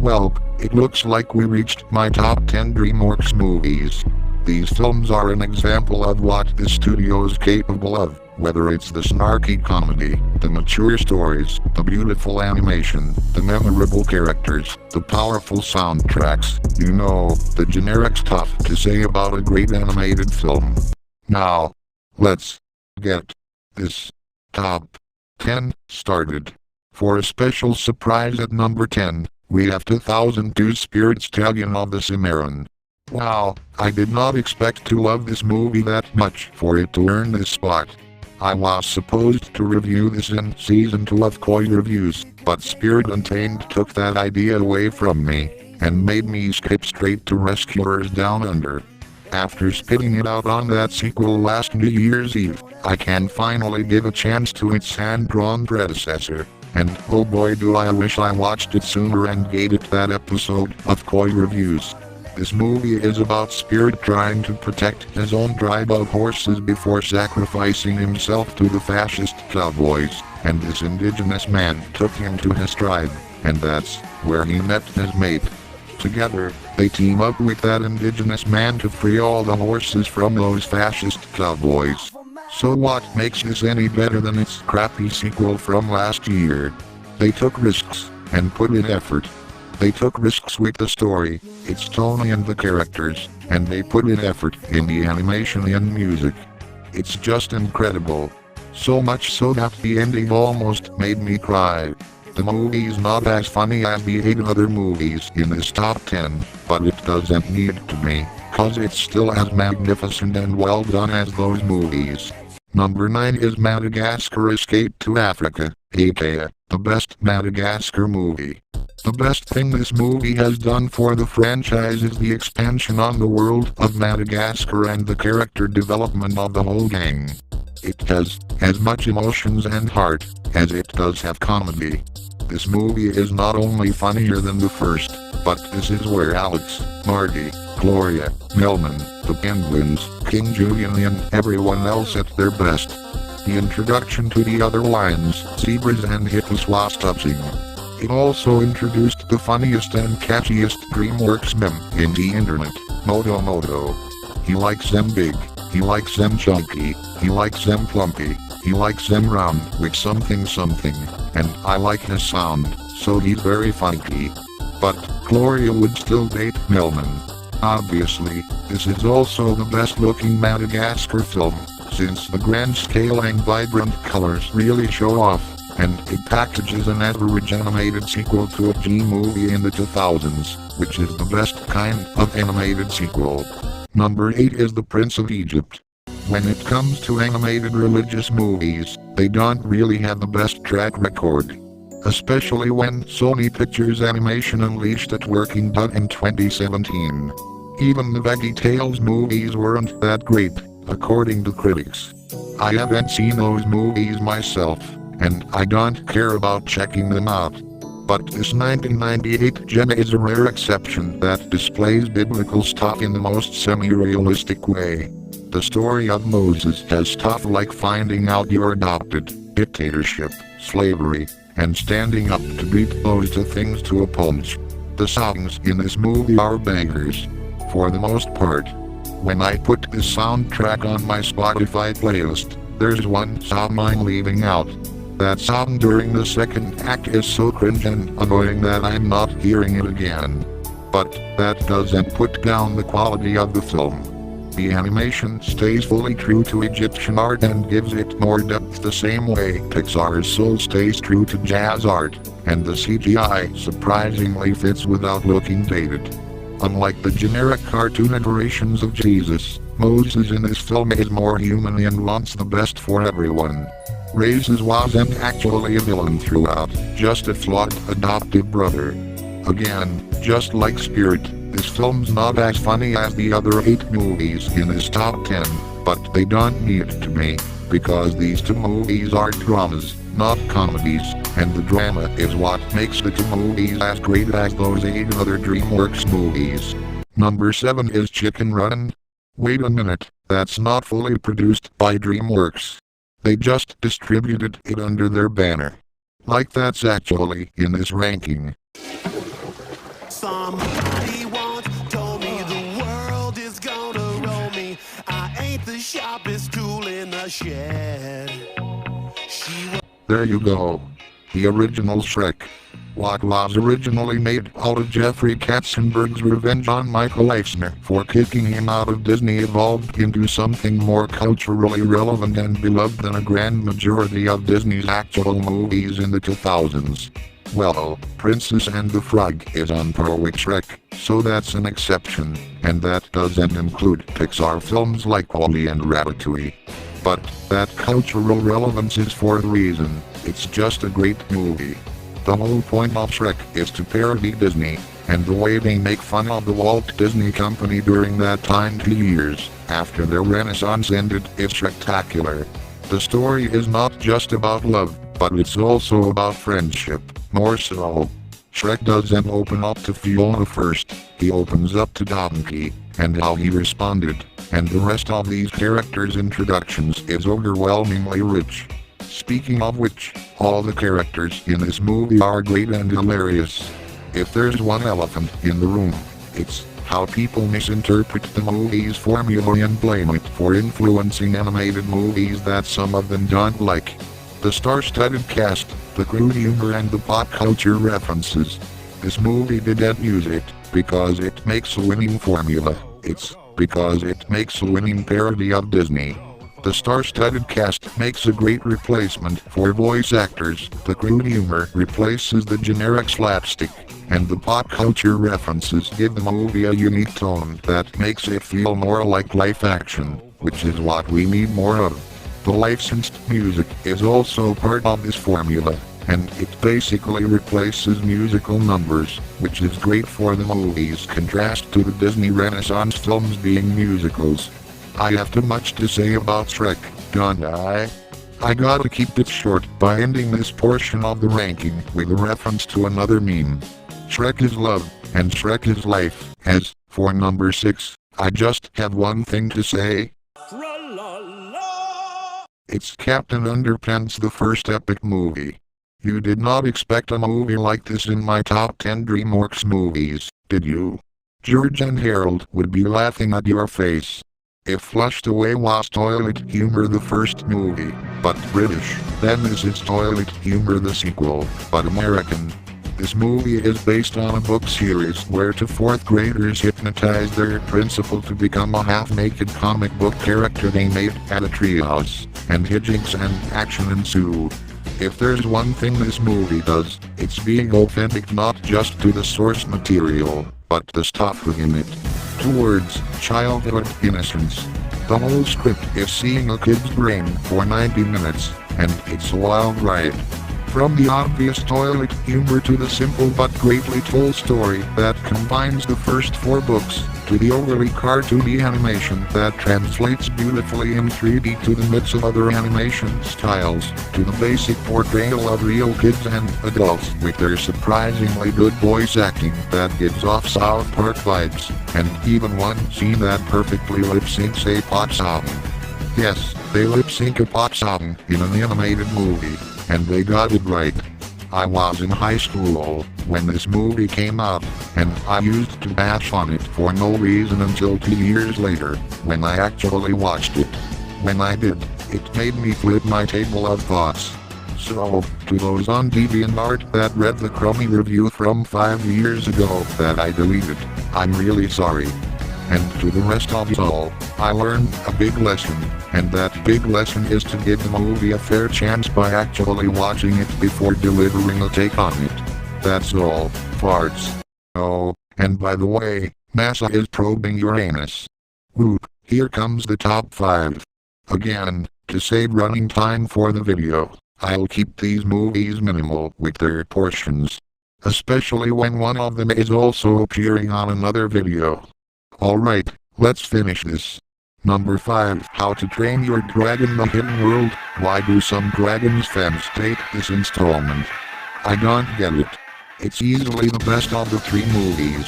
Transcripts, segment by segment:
Well, it looks like we reached my top 10 DreamWorks movies. These films are an example of what the studio is capable of, whether it's the snarky comedy, the mature stories, the beautiful animation, the memorable characters, the powerful soundtracks, the generic stuff to say about a great animated film. Now, let's get this top 10 started. For a special surprise at number 10, we have 2002 Spirit Stallion of the Cimarron. Wow, I did not expect to love this movie that much for it to earn this spot. I was supposed to review this in Season 2 of Koi Reviews, but Spirit Untamed took that idea away from me, and made me skip straight to Rescuers Down Under. After spitting it out on that sequel last New Year's Eve, I can finally give a chance to its hand-drawn predecessor. And oh boy do I wish I watched it sooner and gave it that episode of Koi Reviews. This movie is about Spirit trying to protect his own tribe of horses before sacrificing himself to the fascist cowboys, and this indigenous man took him to his tribe, and that's where he met his mate. Together, they team up with that indigenous man to free all the horses from those fascist cowboys. So what makes this any better than its crappy sequel from last year? They took risks, and put in effort. They took risks with the story, its tone and the characters, and they put in effort in the animation and music. It's just incredible. So much so that the ending almost made me cry. The movie is not as funny as the 8 other movies in this top 10, but it doesn't need to be, cause it's still as magnificent and well done as those movies. Number 9 is Madagascar Escape to Africa, aka the best Madagascar movie. The best thing this movie has done for the franchise is the expansion on the world of Madagascar and the character development of the whole gang. It has as much emotions and heart as it does have comedy. This movie is not only funnier than the first, but this is where Alex, Marty, Gloria, Melman, the Penguins, King Julian and everyone else at their best. The introduction to the other lions, zebras and hippos was touching. It also introduced the funniest and catchiest DreamWorks meme in the internet, Moto Moto. He likes them big, he likes them chunky, he likes them plumpy, he likes them round with something something, and I like his sound, so he's very funky. But Gloria would still date Melman. Obviously, this is also the best looking Madagascar film, since the grand scale and vibrant colors really show off, and it packages an average animated sequel to a G-movie in the 2000s, which is the best kind of animated sequel. Number 8 is The Prince of Egypt. When it comes to animated religious movies, they don't really have the best track record. Especially when Sony Pictures Animation unleashed it working done in 2017. Even the VeggieTales movies weren't that great, according to critics. I haven't seen those movies myself, and I don't care about checking them out. But this 1998 gem is a rare exception that displays biblical stuff in the most semi-realistic way. The story of Moses has stuff like finding out you're adopted, dictatorship, slavery, and standing up to beat those two things to a punch. The songs in this movie are bangers, for the most part. When I put this soundtrack on my Spotify playlist, there's one song I'm leaving out. That song during the second act is so cringe and annoying that I'm not hearing it again. But that doesn't put down the quality of the film. The animation stays fully true to Egyptian art and gives it more depth the same way Pixar's Soul stays true to jazz art, and the CGI surprisingly fits without looking dated. Unlike the generic cartoon iterations of Jesus, Moses in this film is more human and wants the best for everyone. Raises wasn't actually a villain throughout, just a flawed adoptive brother. Again, just like Spirit, this film's not as funny as the other 8 movies in this top 10, But they don't need to be, because these two movies are dramas, not comedies, and the drama is what makes the two movies as great as those 8 other DreamWorks movies. Number 7 is Chicken Run. Wait a minute, that's not fully produced by DreamWorks. They just distributed it under their banner. Like that's actually in this ranking. Somebody once told me the world is gonna roll me. I ain't the sharpest tool in the shed. There you go. The original Shrek. What was originally made out of Jeffrey Katzenberg's revenge on Michael Eisner for kicking him out of Disney evolved into something more culturally relevant and beloved than a grand majority of Disney's actual movies in the 2000s. Well, Princess and the Frog is on par with Shrek, so that's an exception, and that doesn't include Pixar films like WALL-E and Ratatouille. But that cultural relevance is for a reason. It's just a great movie. The whole point of Shrek is to parody Disney, and the way they make fun of the Walt Disney Company during that time 2 years after their renaissance ended is spectacular. The story is not just about love, but it's also about friendship, more so. Shrek doesn't open up to Fiona first, he opens up to Donkey, and how he responded, and the rest of these characters' introductions is overwhelmingly rich. Speaking of which, all the characters in this movie are great and hilarious. If there's one elephant in the room, it's how people misinterpret the movie's formula and blame it for influencing animated movies that some of them don't like. The star-studded cast, the crude humor and the pop culture references. This movie didn't use it because it makes a winning formula. It's because it makes a winning parody of Disney. The star-studded cast makes a great replacement for voice actors, the crude humor replaces the generic slapstick, and the pop culture references give the movie a unique tone that makes it feel more like live action, which is what we need more of. The licensed music is also part of this formula, and it basically replaces musical numbers, which is great for the movie's contrast to the Disney Renaissance films being musicals. I have too much to say about Shrek, don't I? I gotta keep it short by ending this portion of the ranking with a reference to another meme. Shrek is love, and Shrek is life. As for number 6, I just have one thing to say. It's Captain Underpants, the first epic movie. You did not expect a movie like this in my top 10 DreamWorks movies, did you? George and Harold would be laughing at your face. If Flushed Away was toilet humor the first movie, but British, then this is toilet humor the sequel, but American. This movie is based on a book series where 2 4th graders hypnotize their principal to become a half-naked comic book character they made at a treehouse, and hijinks and action ensue. If there's one thing this movie does, it's being authentic not just to the source material, but the stuff within it. 2 words, childhood innocence. The whole script is seeing a kid's brain for 90 minutes, and it's a wild ride. From the obvious toilet humor to the simple but greatly told story that combines the first 4 books, to the overly cartoony animation that translates beautifully in 3D to the mix of other animation styles, to the basic portrayal of real kids and adults with their surprisingly good voice acting that gives off South Park vibes, and even one scene that perfectly lip-syncs a pop song. Yes, they lip-sync a pop song in an animated movie, and they got it right. I was in high school when this movie came out, and I used to bash on it for no reason until 2 years later, when I actually watched it. When I did, it made me flip my table of thoughts. So, to those on DeviantArt that read the crummy review from 5 years ago that I deleted, I'm really sorry. And to the rest of y'all, I learned a big lesson, and that big lesson is to give the movie a fair chance by actually watching it before delivering a take on it. That's all, farts. Oh, and by the way, NASA is probing Uranus. Whoop, here comes the top 5. Again, to save running time for the video, I'll keep these movies minimal with their portions. Especially when one of them is also appearing on another video. Alright, let's finish this. Number 5. How to Train Your Dragon: The Hidden World. Why do some Dragons fans hate this installment? I don't get it. It's easily the best of the 3 movies.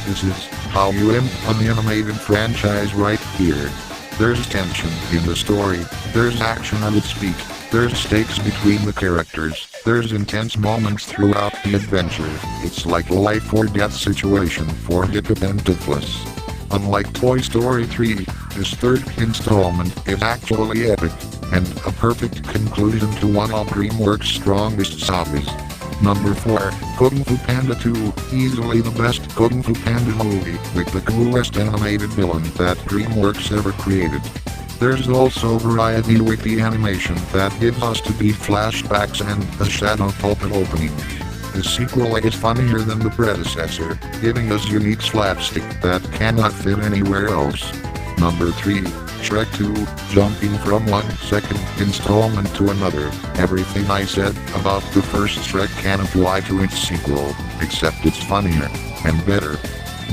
This is how you end an animated franchise right here. There's tension in the story, there's action at its peak, there's stakes between the characters, there's intense moments throughout the adventure. It's like a life or death situation for Hiccup and Toothless. Unlike Toy Story 3, this third installment is actually epic, and a perfect conclusion to one of DreamWorks' strongest sagas. Number 4. Kung Fu Panda 2, easily the best Kung Fu Panda movie, with the coolest animated villain that DreamWorks ever created. There's also variety with the animation that gives us to be flashbacks and a shadow puppet opening. The sequel is funnier than the predecessor, giving us unique slapstick that cannot fit anywhere else. Number 3. Shrek 2, jumping from one second installment to another. Everything I said about the first Shrek can apply to its sequel, except it's funnier and better.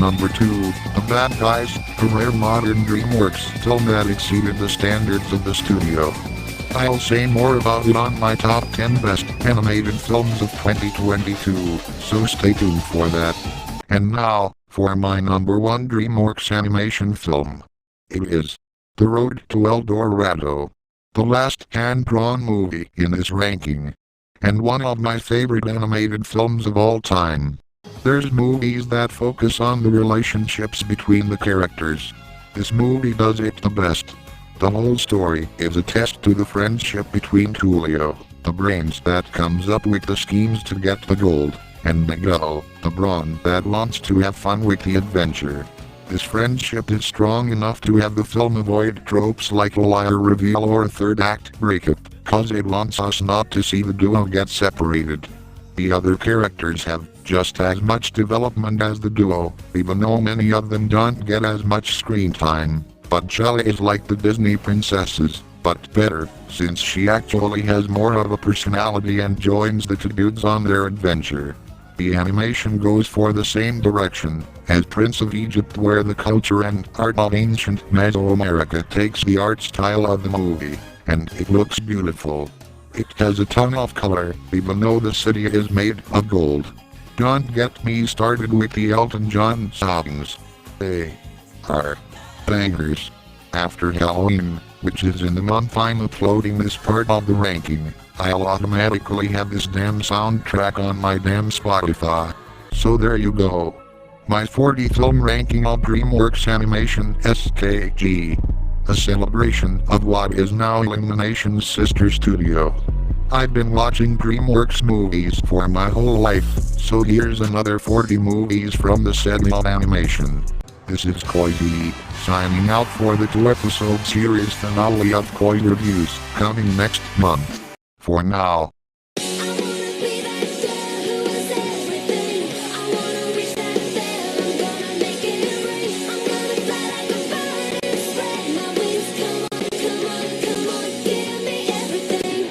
Number 2, The Bad Guys, a rare modern DreamWorks film that exceeded the standards of the studio. I'll say more about it on my top 10 best animated films of 2022, so stay tuned for that. And now, for my number 1 DreamWorks animation film. It is The Road to El Dorado, the last hand-drawn movie in this ranking, and one of my favorite animated films of all time. There's movies that focus on the relationships between the characters. This movie does it the best. The whole story is a test to the friendship between Tulio, the brains that comes up with the schemes to get the gold, and Miguel, the brawn that wants to have fun with the adventure. This friendship is strong enough to have the film avoid tropes like a liar reveal or a third act breakup, cause it wants us not to see the duo get separated. The other characters have just as much development as the duo, even though many of them don't get as much screen time. But Bella is like the Disney princesses, but better, since she actually has more of a personality and joins the two dudes on their adventure. The animation goes for the same direction as Prince of Egypt, where the culture and art of ancient Mesoamerica takes the art style of the movie, and it looks beautiful. It has a ton of color, even though the city is made of gold. Don't get me started with the Elton John songs. They are bangers. After Halloween, which is in the month I'm uploading this part of the ranking, I'll automatically have this damn soundtrack on my damn Spotify. So there you go. My 40 film ranking of DreamWorks Animation SKG. A celebration of what is now Illumination's sister studio. I've been watching DreamWorks movies for my whole life, so here's another 40 movies from the set of animation. This is Koi B, signing out for the 2-episode series finale of Koi Reviews, coming next month. For now,